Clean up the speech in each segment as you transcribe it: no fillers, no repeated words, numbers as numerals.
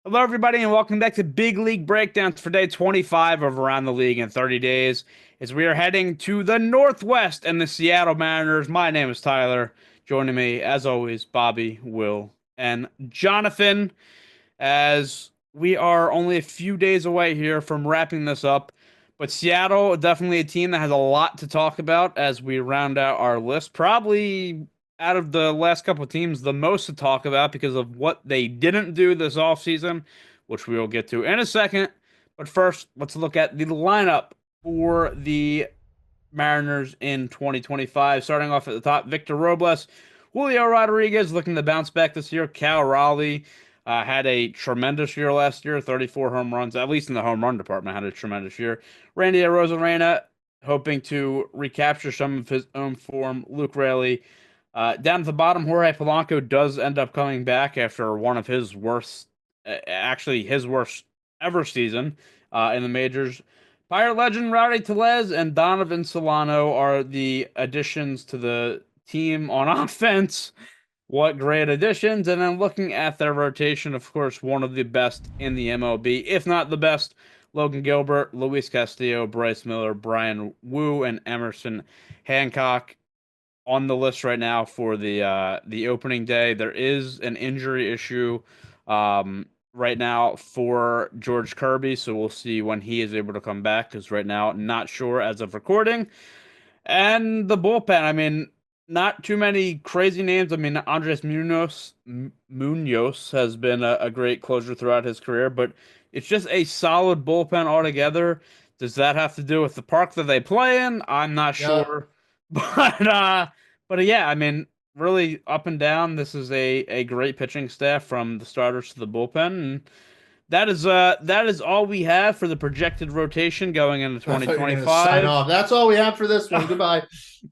Hello, everybody, and welcome back to Big League Breakdowns for day 25 of Around the League in 30 days. As we are heading to the Northwest and the Seattle Mariners, my name is Tyler. Joining me, as always, Bobby, Will, and Jonathan, as we are only a few days away here from wrapping this up. But Seattle, definitely a team that has a lot to talk about as we round out our list. Probably out of the last couple of teams, the most to talk about because of what they didn't do this offseason, which we will get to in a second. But first, let's look at the lineup for the Mariners in 2025. Starting off at the top, Victor Robles, Julio Rodriguez looking to bounce back this year. Cal Raleigh had a tremendous year last year, 34 home runs, at least in the home run department, had a tremendous year. Randy Arozarena hoping to recapture some of his own form. Luke Raley. Down at the bottom, Jorge Polanco does end up coming back after one of his worst, actually his worst ever season in the majors. Pirate legend Rowdy Tellez and Donovan Solano are the additions to the team on offense. What great additions. And then looking at their rotation, of course, one of the best in the MLB, if not the best. Logan Gilbert, Luis Castillo, Bryce Miller, Brian Wu, and Emerson Hancock on the list right now for the opening day. There is an injury issue right now for George Kirby, so we'll see when he is able to come back. Because right now, not sure as of recording. And the bullpen, I mean, not too many crazy names. I mean, Andres Munoz has been a great closer throughout his career, but it's just a solid bullpen altogether. Does that have to do with the park that they play in? I'm not Yep. sure. But yeah, I mean, really up and down. This is a great pitching staff from the starters to the bullpen, and that is all we have for the projected rotation going into I thought you were going to sign 2025. off. That's all we have for this one. Goodbye.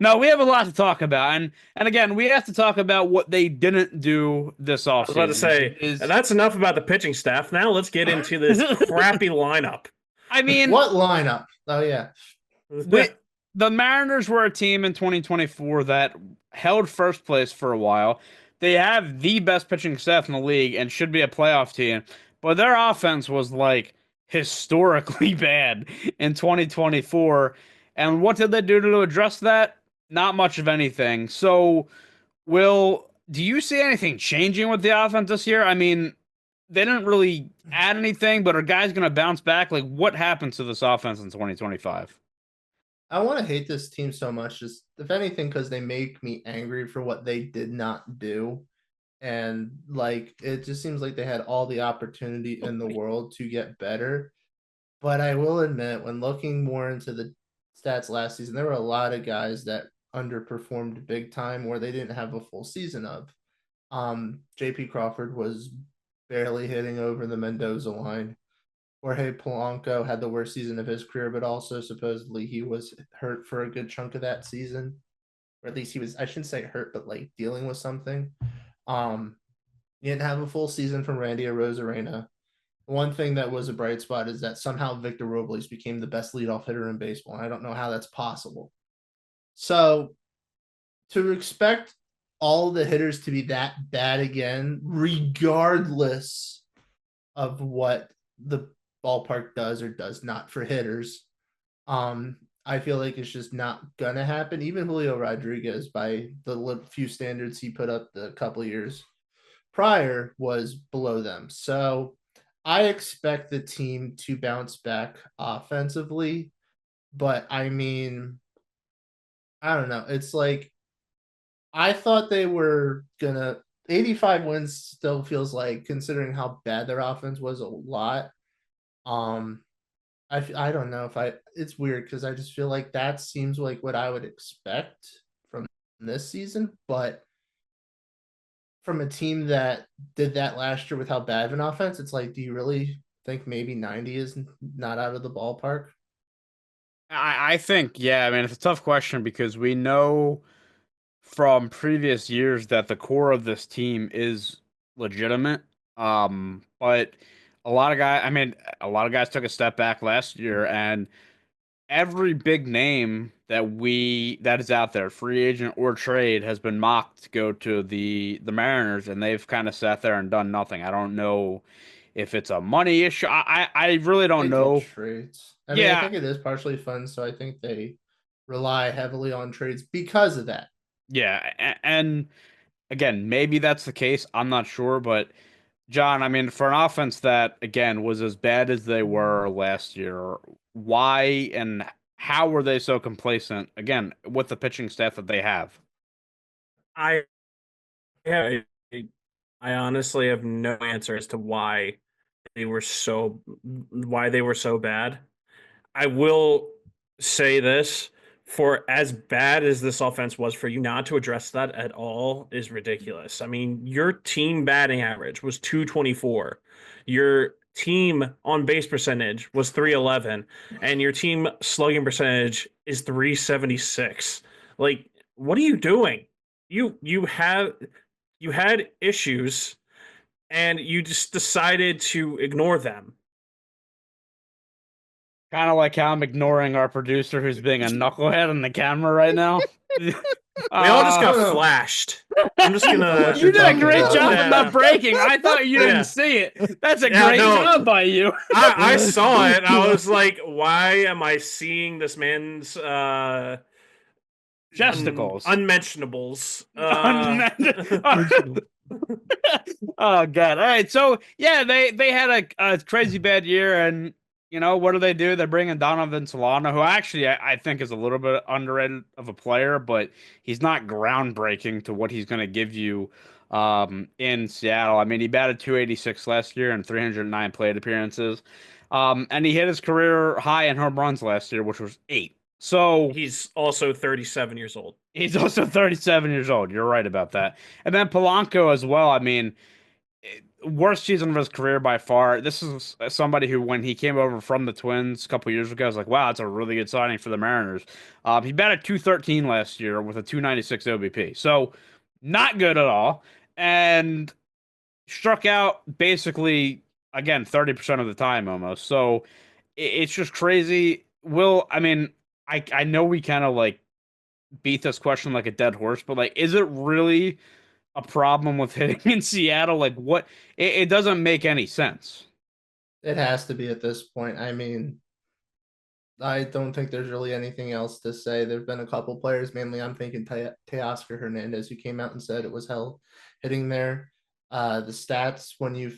No, we have a lot to talk about, and again, we have to talk about what they didn't do this I was about to offseason. say, Is that's enough about the pitching staff. Now let's get into this crappy lineup. I mean, What lineup? Oh, yeah. we the Mariners were a team in 2024 that held first place for a while. They have the best pitching staff in the league and should be a playoff team, but their offense was like historically bad in 2024. And what did they do to address that? Not much of anything. So, do you see anything changing with the offense this year? I mean, they didn't really add anything, but are guys going to bounce back? Like, what happens to this offense in 2025? I want to hate this team so much, just if anything, because they make me angry for what they did not do. And like, it just seems like they had all the opportunity in the world to get better. But I will admit, when looking more into the stats last season, there were a lot of guys that underperformed big time or they didn't have a full season of. JP Crawford was barely hitting over the Mendoza line. Jorge Polanco had the worst season of his career, but also supposedly he was hurt for a good chunk of that season. Or at least he was, I shouldn't say hurt, but like dealing with something. Um, you didn't have a full season from Randy Arozarena. One thing that was a bright spot is that somehow Victor Robles became the best leadoff hitter in baseball. And I don't know how that's possible. So to expect all the hitters to be that bad again, regardless of what the ballpark does or does not for hitters, I feel like it's just not gonna happen. Even Julio Rodriguez, by the few standards he put up the couple years prior, was below them. So I expect the team to bounce back offensively, but I mean, I don't know. It's like I thought they were gonna 85 wins still feels like, considering how bad their offense was, a lot. Um, I don't know if I it's weird because I just feel like that seems like what I would expect from this season, but from a team that did that last year with how bad of an offense, it's like, do you really think maybe 90 is not out of the ballpark? I think, yeah, I mean, it's a tough question because we know from previous years that the core of this team is legitimate. But a lot of guys took a step back last year, and every big name that is out there, free agent or trade, has been mocked to go to the Mariners, and they've kind of sat there and done nothing. I don't know if it's a money issue. I really don't think it's know. trades. I mean, I Yeah, think it is partially fun, so I think they rely heavily on trades because of that. yeah, and again, maybe that's the case. I'm not sure, but John, I mean, for an offense that again was as bad as they were last year, why and how were they so complacent again with the pitching staff that they have? I yeah, I honestly have no answer as to why they were so bad. I will say this, for as bad as this offense was, for you not to address that at all is ridiculous. I mean, your team batting average was 224. Your team on base percentage was 311 and your team slugging percentage is 376. Like, what are you doing? You had issues and you just decided to ignore them. Kind of like how I'm ignoring our producer who's being a knucklehead on the camera right now. We all just I uh got don't know. flashed. I'm just I don't know what gonna you you're did a talking great about. job of not yeah, breaking. I thought you didn't yeah, see it. That's a yeah. great No, job by you. I saw it. I was like, why am I seeing this man's Chesticles. unmentionables? Oh god. All right. So yeah, they had a crazy bad year, and what do? They bring in Donovan Solano, who actually I think is a little bit underrated of a player, but he's not groundbreaking to what he's going to give you in Seattle. I mean, he batted 286 last year and 309 plate appearances. And he hit his career high in home runs last year, which was 8. So He's also 37 years old. he's also 37 years old. You're right about that. And then Polanco as well. I mean, worst season of his career by far. This is somebody who, when he came over from the Twins a couple years ago, I was like, wow, that's a really good signing for the Mariners. He batted 213 last year with a 296 OBP. So not good at all. And struck out basically, again, 30% of the time almost. So it's just crazy. I mean, I know we kind of like beat this question like a dead horse, but like, is it really a problem with hitting in Seattle? Like, what? It doesn't make any sense. It has to be at this point. I mean, I don't think there's really anything else to say. There've been a couple players, mainly I'm thinking Teoscar Hernandez, who came out and said it was hell hitting there. The stats, when you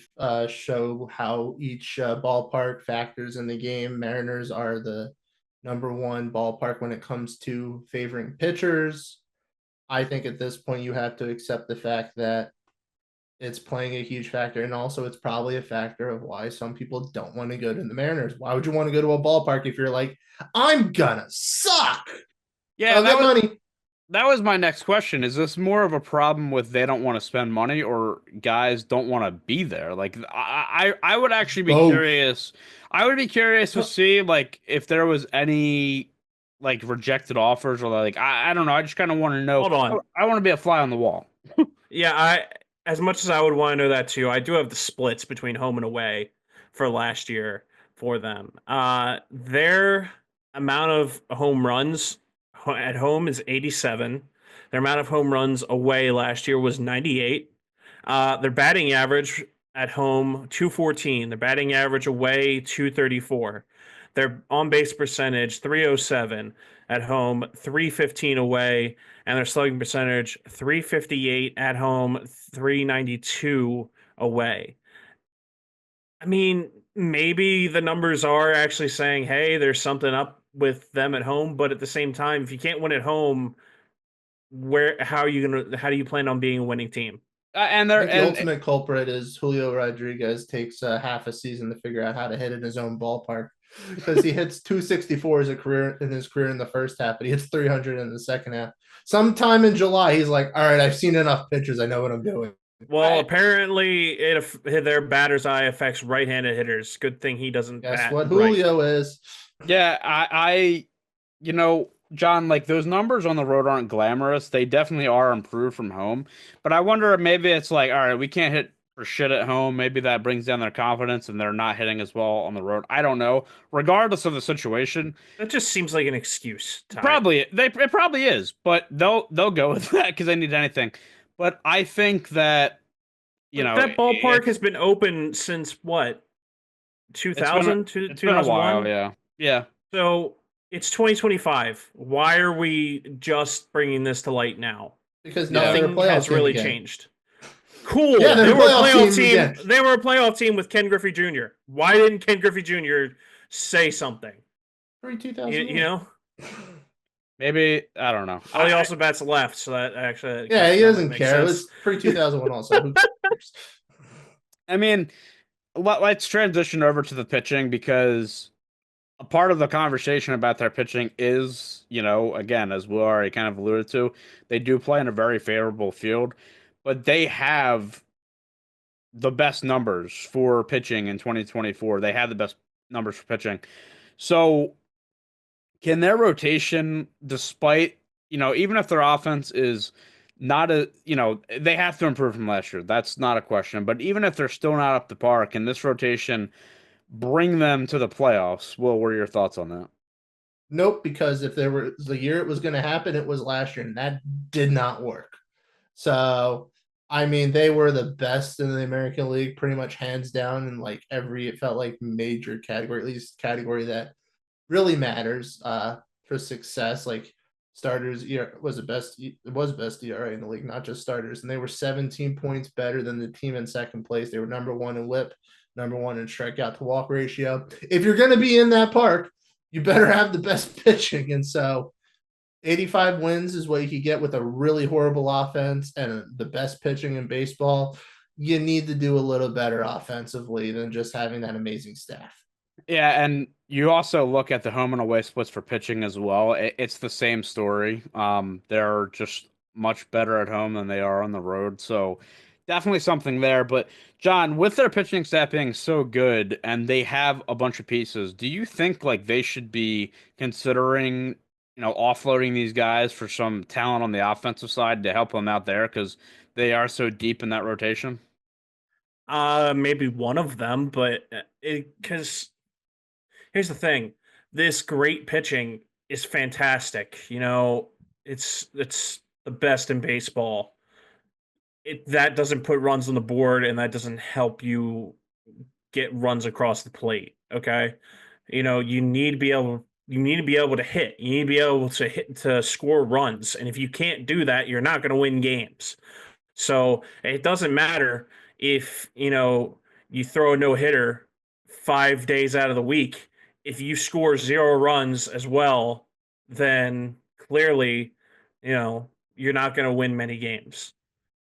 show how each ballpark factors in the game, Mariners are the number one ballpark when it comes to favoring pitchers. I think at this point you have to accept the fact that it's playing a huge factor. And also, it's probably a factor of why some people don't want to go to the Mariners. Why would you want to go to a ballpark if you're like, I'm gonna suck? Yeah, I'll get money. that was my next question. Is this more of a problem with they don't want to spend money, or guys don't want to be there? Like, I would actually be Both. curious. I would be curious to see like if there was any like rejected offers, or like I don't know. I just kind of want to know. Hold on. I want to be a fly on the wall. Yeah, I as much as I would want to know that too, I do have the splits between home and away for last year for them. Their amount of home runs at home is 87. Their amount of home runs away last year was 98. Their batting average at home 214. Their batting average away 234. Their on base percentage 307 at home, 315 away, and their slugging percentage 358 at home, 392 away. I mean, maybe the numbers are actually saying, hey, there's something up with them at home, but at the same time, if you can't win at home, how do you plan on being a winning team? And I they're think the and ultimate culprit is Julio Rodriguez takes half a season to figure out how to hit in his own ballpark because he hits 264 as a career in his career in the first half, but he hits 300 in the second half. Sometime in July, he's like, "All right, I've seen enough pitches. I know what I'm doing." Well, I, apparently their batter's eye affects right-handed hitters. Good thing he doesn't Guess bat what right. Julio is? yeah, John, like those numbers on the road aren't glamorous. They definitely are improved from home. But I wonder if maybe it's like, all right, we can't hit for shit at home. Maybe that brings down their confidence and they're not hitting as well on the road. I don't know. Regardless of the situation, That just seems like an excuse, Ty. it probably is, but they'll go with that because they need anything. But I think that you But know, that ballpark has been open since what? it's been 2000 it's been a while, 2001. yeah. Yeah. So it's 2025. Why are we just bringing this to light now? because now Yeah. they're a Nothing playoff has team really again. changed. Yeah, Cool. they're They a were a playoff playoff team team. again. They were a playoff team with Ken Griffey Jr. Why didn't Ken Griffey Jr. say something? Pre You 2001. know. Maybe I don't know. Well, he also bats left, so that actually Yeah, he that might doesn't make care. It sense. was pre 2001 also. Who cares? I mean, let's transition over to the pitching because a part of the conversation about their pitching is, again, as we already kind of alluded to, they do play in a very favorable field, but they have the best numbers for pitching in 2024. They had the best numbers for pitching. So, can their rotation, despite, even if their offense is not they have to improve from last year. That's not a question. But even if they're still not up to par, can this rotation bring them to the playoffs? Will, what are your thoughts on that? Nope, because if there was the year it was going to happen, it was last year, and that did not work. So, I mean, they were the best in the American League, pretty much hands down in like it felt like major category, at least category that really matters for success. Like starters was best ERA in the league, not just starters, and they were 17 points better than the team in second place. They were number one in WHIP, number one in strikeout to walk ratio. If you're going to be in that park, you better have the best pitching, and so 85 wins is what you could get with a really horrible offense and the best pitching in baseball. You need to do a little better offensively than just having that amazing staff. Yeah, and you also look at the home and away splits for pitching as well. It's the same story. They're just much better at home than they are on the road. So definitely something there. But John, with their pitching staff being so good and they have a bunch of pieces, do you think like they should be considering, offloading these guys for some talent on the offensive side to help them out there because they are so deep in that rotation? Maybe one of them, but because here's the thing: this great pitching is fantastic. It's the best in baseball. That doesn't put runs on the board, and that doesn't help you get runs across the plate. Okay, you need to be able to hit. You need to be able to hit to score runs, and if you can't do that, you're not going to win games. So it doesn't matter if you throw a no hitter 5 days out of the week. If you score 0 runs as well, then clearly, you're not going to win many games.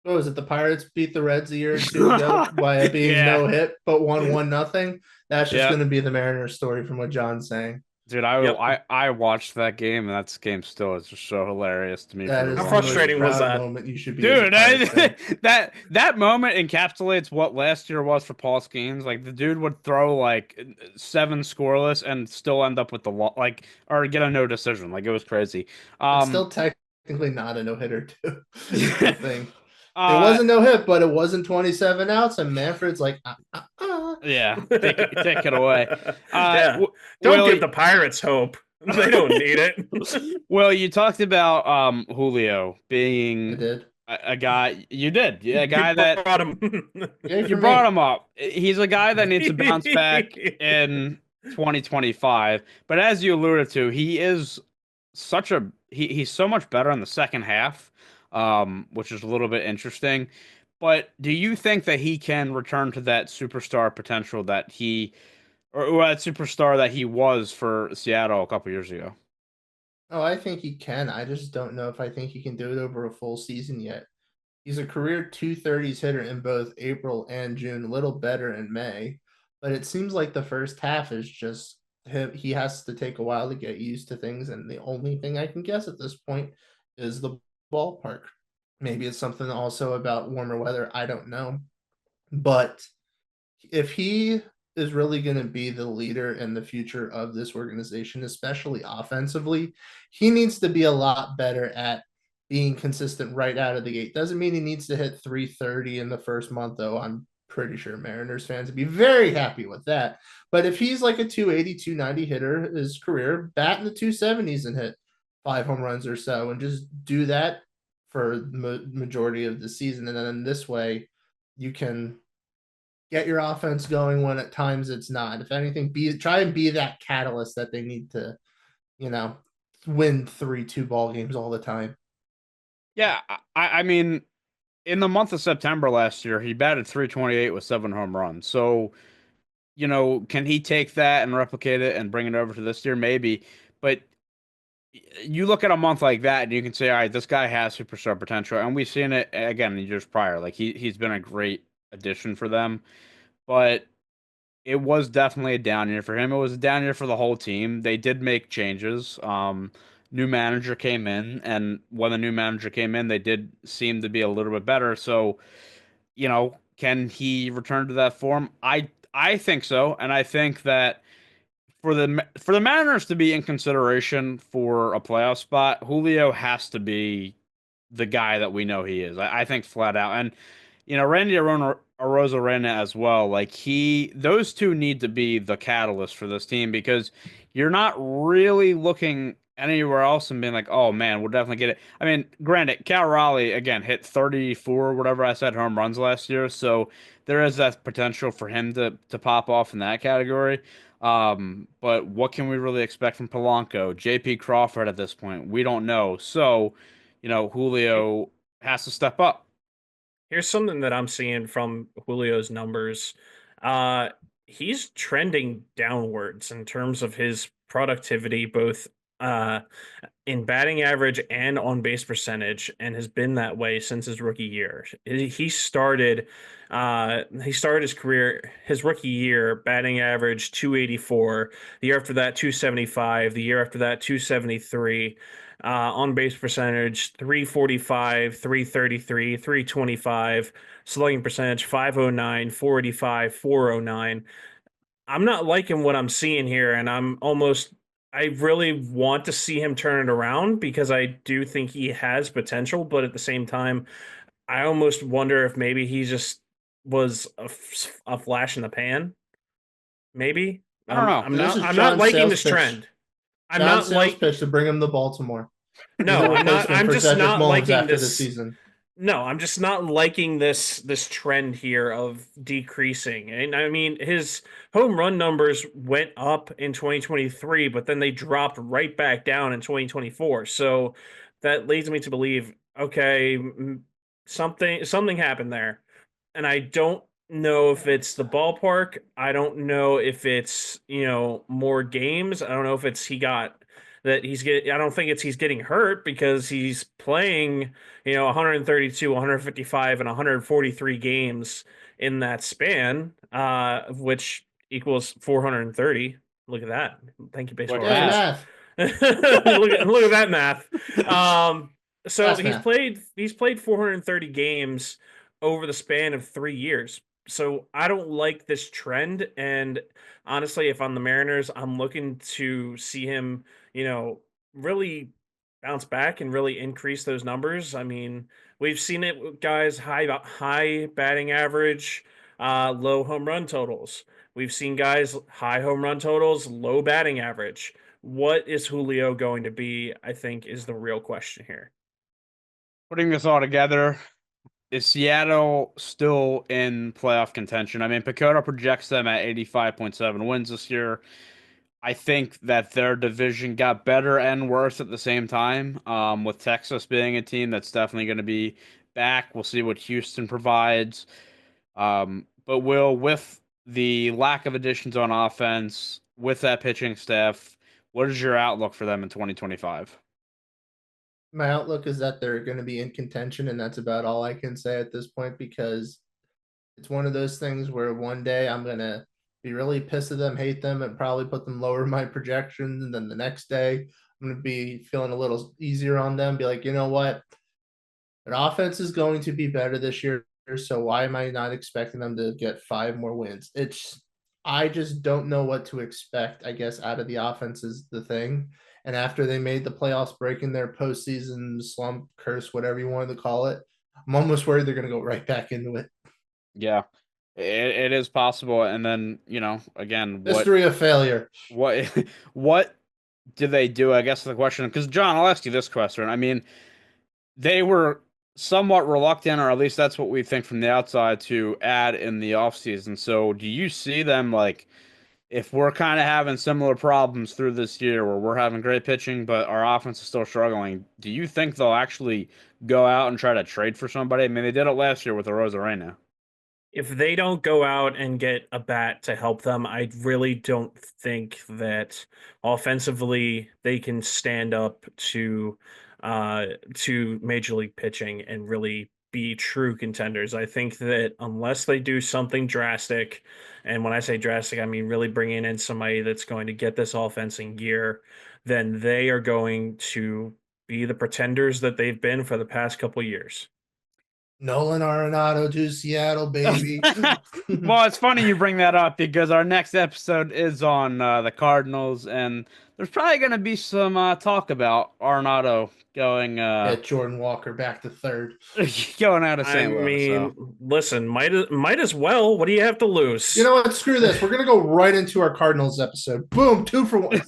What was it? The Pirates beat the Reds a year or two ago by being Yeah. no hit, but won 1-0. That's just Yeah. going to be the Mariners story from what John's saying. Dude, Yep. I watched that game, and that game still is just so hilarious to me. That For is the How the wrong most frustrating was proud that? moment you should be as a Dude, Pirates fan. that moment encapsulates what last year was for Paul Skeens. Like the dude would throw like 7 scoreless and still end up with the or get a no decision. Like it was crazy. It's Um, still technically not a no hitter, too. Is the thing. It uh, wasn't no hit, but it wasn't 27 outs, and Manfred's like, yeah, take it away. Yeah. Don't Will, give the Pirates hope. They don't need it. Well, you talked about Julio I being did. a guy. You did, yeah, a You guy that brought him. Yay you for brought me. him up. He's a guy that needs to bounce back in 2025. But as you alluded to, he is he's so much better in the second half, which is a little bit interesting. But do you think that he can return to that superstar potential that or that superstar that he was for Seattle a couple years ago? Oh, I think he can. I just don't know if I think he can do it over a full season yet. He's a career 230s hitter in both April and June, a little better in May, but it seems like the first half is just him. He has to take a while to get used to things, and the only thing I can guess at this point is the ballpark. Maybe it's something also about warmer weather. I don't know. But if he is really going to be the leader in the future of this organization, especially offensively, he needs to be a lot better at being consistent right out of the gate. Doesn't mean he needs to hit 330 in the first month, though. I'm pretty sure Mariners fans would be very happy with that. But if he's like a 280, 290 hitter his career, bat in the 270s and hit 5 home runs or so, and just do that for the majority of the season. And then this way, you can get your offense going when at times it's not. If anything, try and be that catalyst that they need to, you know, win 3-2 ball games all the time. Yeah, I mean, in the month of September last year, he batted 328 with 7 home runs. So, can he take that and replicate it and bring it over to this year? Maybe. But you look at a month like that and you can say, all right, this guy has superstar potential. And we've seen it again in years prior. Like he's been a great addition for them. But it was definitely a down year for him. It was a down year for the whole team. They did make changes. New manager came in, and when the new manager came in, they did seem to be a little bit better. So, can he return to that form? I think so, and I think that for the Mariners to be in consideration for a playoff spot, Julio has to be the guy that we know he is. I think flat out. And Randy Arozarena as well. Like those two need to be the catalyst for this team because you're not really looking anywhere else and being like, oh man, we'll definitely get it. I mean, granted, Cal Raleigh again hit 34, whatever I said, home runs last year, so there is that potential for him to pop off in that category. But what can we really expect from Polanco, JP Crawford at this point? We don't know. So, Julio has to step up. Here's something that I'm seeing from Julio's numbers. Uh, he's trending downwards in terms of his productivity, both uh, in batting average and on base percentage, and has been that way since his rookie year. He started his career, his rookie year, batting average 284. The year after that, 275. The year after that, 273. On base percentage 345, 333, 325, slugging percentage 509, 485, 409. I'm not liking what I'm seeing here, and I really want to see him turn it around because I do think he has potential, but at the same time, I almost wonder if maybe he just was a flash in the pan. Maybe. I don't know. This is I'm not John's liking sales this pitch. trend. I'm John's not sales like pitch to bring him to Baltimore. He's a no, replacement I'm for just Cedric not Mullins liking after the this. season. No, I'm just not liking this trend here of decreasing. And I mean, his home run numbers went up in 2023, but then they dropped right back down in 2024. So that leads me to believe, okay, something happened there. And I don't know if it's the ballpark. I don't know if it's, more games. I don't know if it's he got that he's getting I don't think it's he's getting hurt because he's playing, 132, 155 and 143 games in that span, which equals 430. Look at that. Thank you, Quick baseball Yay, math. reference. math. Look at that math. So Fast he's math. played he's played 430 games over the span of 3 years. So I don't like this trend. And honestly, if I'm the Mariners, I'm looking to see him, really bounce back and really increase those numbers. I mean, we've seen it with guys high batting average, low home run totals. We've seen guys high home run totals, low batting average. What is Julio going to be? I think is the real question here. Putting this all together, is Seattle still in playoff contention? I mean, Pacoda projects them at 85.7 wins this year. I think that their division got better and worse at the same time. With Texas being a team that's definitely going to be back. We'll see what Houston provides. But with the lack of additions on offense, with that pitching staff, what is your outlook for them in 2025? My outlook is that they're going to be in contention, and that's about all I can say at this point because it's one of those things where one day I'm going to be really pissed at them, hate them, and probably put them lower in my projections. And then the next day, I'm going to be feeling a little easier on them, be like, you know what? Their offense is going to be better this year. So why am I not expecting them to get 5 more wins? I just don't know what to expect, I guess, out of the offense is the thing. And after they made the playoffs, breaking their postseason slump curse, whatever you wanted to call it, I'm almost worried they're going to go right back into it. Yeah, it is possible. And then, again, History of failure. what what do they do? I guess the question, because John, I'll ask you this question. I mean, they were somewhat reluctant, or at least that's what we think from the outside, to add in the offseason. So do you see them like if we're kind of having similar problems through this year where we're having great pitching, but our offense is still struggling, do you think they'll actually go out and try to trade for somebody? I mean, they did it last year with the Rosarena. If they don't go out and get a bat to help them, I really don't think that offensively they can stand up to major league pitching and really be true contenders. I think that unless they do something drastic, and when I say drastic, I mean really bringing in somebody that's going to get this offense in gear, then they are going to be the pretenders that they've been for the past couple years. Nolan Arenado to Seattle, baby. Well, it's funny you bring that up because our next episode is on the Cardinals, and there's probably going to be some talk about Arenado going Get Jordan Walker back to third. going out of I St. Louis. mean, So. listen, might as well. What do you have to lose? You know what? Screw this. We're gonna go right into our Cardinals episode. Boom, 2 for 1.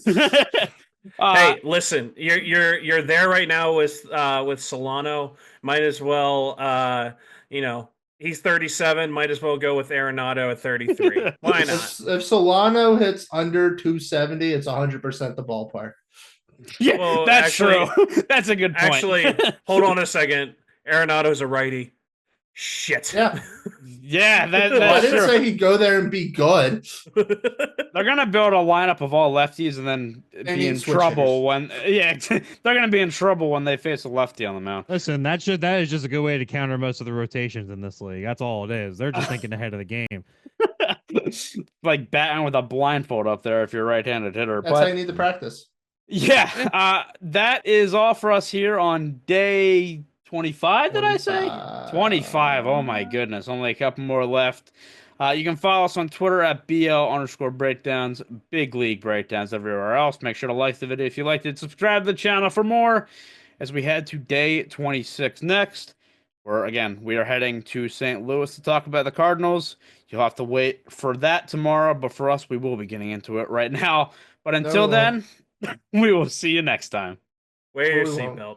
Hey, listen, you're there right now with Solano. Might as well, he's 37. Might as well go with Arenado at 33. Why not? If Solano hits under 270, it's 100% the ballpark. Yeah, Well, that's actually- true. That's a good point. Actually, hold on a second. Arenado's a righty. Shit. Yeah. Yeah, Well, I that's didn't true. say he'd go there and be good. They're gonna build a lineup of all lefties and then be need in switch trouble they're gonna be in trouble when they face a lefty on the mound. Listen, that is just a good way to counter most of the rotations in this league. That's all it is. They're just thinking ahead of the game. Like batting with a blindfold up there if you're a right-handed hitter. That's how you But need to practice. yeah, that is all for us here on day 25. Did I say 25? Oh my goodness, only a couple more left. You can follow us on Twitter at BL_breakdowns, big league breakdowns everywhere else. Make sure to like the video if you liked it. Subscribe to the channel for more as we head to day 26 next. Where again, we are heading to St. Louis to talk about the Cardinals. You'll have to wait for that tomorrow, but for us, we will be getting into it right now. But until No. then, we will see you next time. Wear your We won't. seatbelt.